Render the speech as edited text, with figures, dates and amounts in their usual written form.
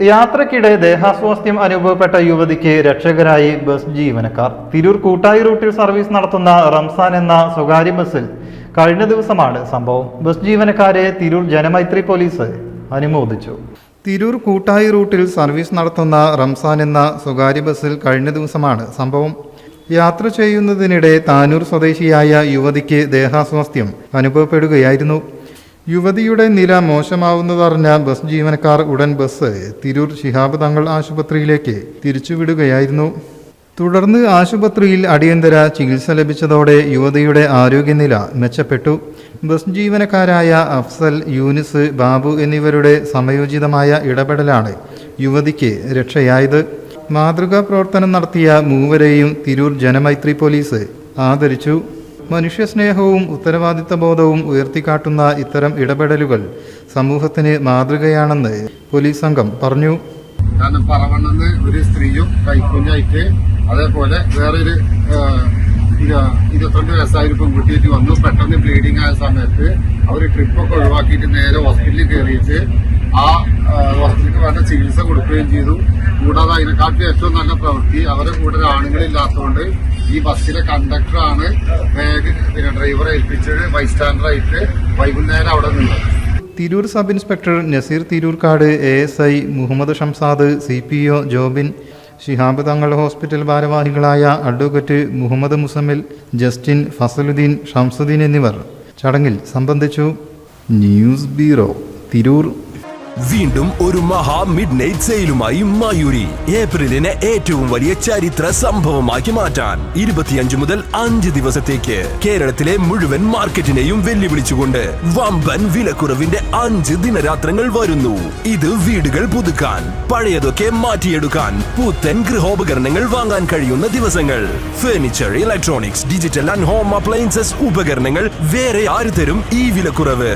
യാത്രക്കിടെ ദേഹാസ്വാസ്ഥ്യം അനുഭവപ്പെട്ട യുവതിക്ക് രക്ഷകരായി ബസ് ജീവനക്കാർ. തിരൂർ കൂട്ടായി റൂട്ടിൽ സർവീസ് നടത്തുന്ന റംസാൻ എന്ന സ്വകാര്യ ബസ്സിൽ കഴിഞ്ഞ ദിവസമാണ് സംഭവം. ബസ് ജീവനക്കാരെ തിരൂർ ജനമൈത്രി പോലീസ് അനുമോദിച്ചു. തിരൂർ കൂട്ടായി റൂട്ടിൽ സർവീസ് നടത്തുന്ന റംസാൻ എന്ന സ്വകാര്യ ബസ്സിൽ കഴിഞ്ഞ ദിവസമാണ് സംഭവം. യാത്ര ചെയ്യുന്നതിനിടെ താനൂർ സ്വദേശിയായ യുവതിക്ക് ദേഹാസ്വാസ്ഥ്യം അനുഭവപ്പെടുകയായിരുന്നു. യുവതിയുടെ നില മോശമാവുന്നതറിഞ്ഞ ബസ് ജീവനക്കാർ ഉടൻ ബസ് തിരൂർ ശിഹാബ് തങ്ങൾ ആശുപത്രിയിലേക്ക് തിരിച്ചുവിടുകയായിരുന്നു. തുടർന്ന് ആശുപത്രിയിൽ അടിയന്തര ചികിത്സ ലഭിച്ചതോടെ യുവതിയുടെ ആരോഗ്യനില മെച്ചപ്പെട്ടു. ബസ് ജീവനക്കാരായ അഫ്സൽ, യൂനിസ്, ബാബു എന്നിവരുടെ സമയോചിതമായ ഇടപെടലാണ് യുവതിക്ക് രക്ഷയായത്. മാതൃകാ പ്രവർത്തനം നടത്തിയ മൂവരെയും തിരൂർ ജനമൈത്രി പോലീസ് ആദരിച്ചു. മനുഷ്യസ്നേഹവും ഉത്തരവാദിത്തബോധവും ഉയർത്തിക്കാട്ടുന്ന ഇത്തരം ഇടപെടലുകൾ സമൂഹത്തിന് മാതൃകയാണെന്ന് പോലീസ് സംഘം പറഞ്ഞു. കാരണം പറവണ്ണെന്ന് ഒരു സ്ത്രീയും കൈക്കുഞ്ഞായിട്ട് അതേപോലെ വേറൊരു 22 വയസ്സായ ഒരു പെൺകുട്ടിയിട്ട് വന്നു. പെട്ടെന്ന് ബ്ലീഡിംഗ് ആയ സമയത്ത് അവർ ട്രിപ്പൊക്കെ ഒഴിവാക്കിയിട്ട് നേരെ ഹോസ്പിറ്റലിൽ കയറിയിട്ട് ആ ഹോസ്പിറ്റലിൽ വേണ്ട ചികിത്സ കൊടുക്കുകയും ചെയ്തു. കൂടാതെ അതിനെക്കാട്ടി ഏറ്റവും നല്ല പ്രവൃത്തി അവരെ കൂടെ ആണുങ്ങളില്ലാത്തതുകൊണ്ട് ഈ ബസ്സിലെ കണ്ടക്ടറാണ് ഡ്രൈവറെ ഏൽപ്പിച്ചത് ബൈസ്റ്റാൻഡറായിട്ട് വൈകുന്നേരം അവിടെ നിന്നത്. Tirur sub inspector Naseer Tirurkkad, ASI Muhammad Shamsad, CPO Jobin, Shihab Thangal hospital ഭാരവാഹികളായ അഡ്വക്കേറ്റ് മുഹമ്മദ് മുസമ്മിൽ, ജസ്റ്റിൻ, ഫസലുദ്ദീൻ, ഷംസുദ്ദീൻ എന്നിവർ ചടങ്ങിൽ സംബന്ധിച്ചു. News bureau, Tirur. വീണ്ടും ഒരു മഹാ മിഡ് നൈറ്റ് സെയിലുമായി മയൂരി. ഏപ്രിലിനെ ഏറ്റവും വലിയ ചരിത്ര സംഭവമാക്കി മാറ്റാൻ 25 മുതൽ 5 ദിവസത്തേക്ക് കേരളത്തിലെ മുഴുവൻ മാർക്കറ്റിനെയും വെല്ലുവിളിച്ചുകൊണ്ട് വമ്പൻ വിലക്കുറവിന്റെ 5 ദിനരാത്രങ്ങൾ വരുന്നു. ഇത് വീടുകൾ പുതുക്കാൻ, പഴയതൊക്കെ മാറ്റിയെടുക്കാൻ, പുത്തൻ ഗൃഹോപകരണങ്ങൾ വാങ്ങാൻ കഴിയുന്ന ദിവസങ്ങൾ. Furniture, electronics, digital and home appliances ഉപകരണങ്ങൾ വേറെ ആര് തരും ഈ വിലക്കുറവ്?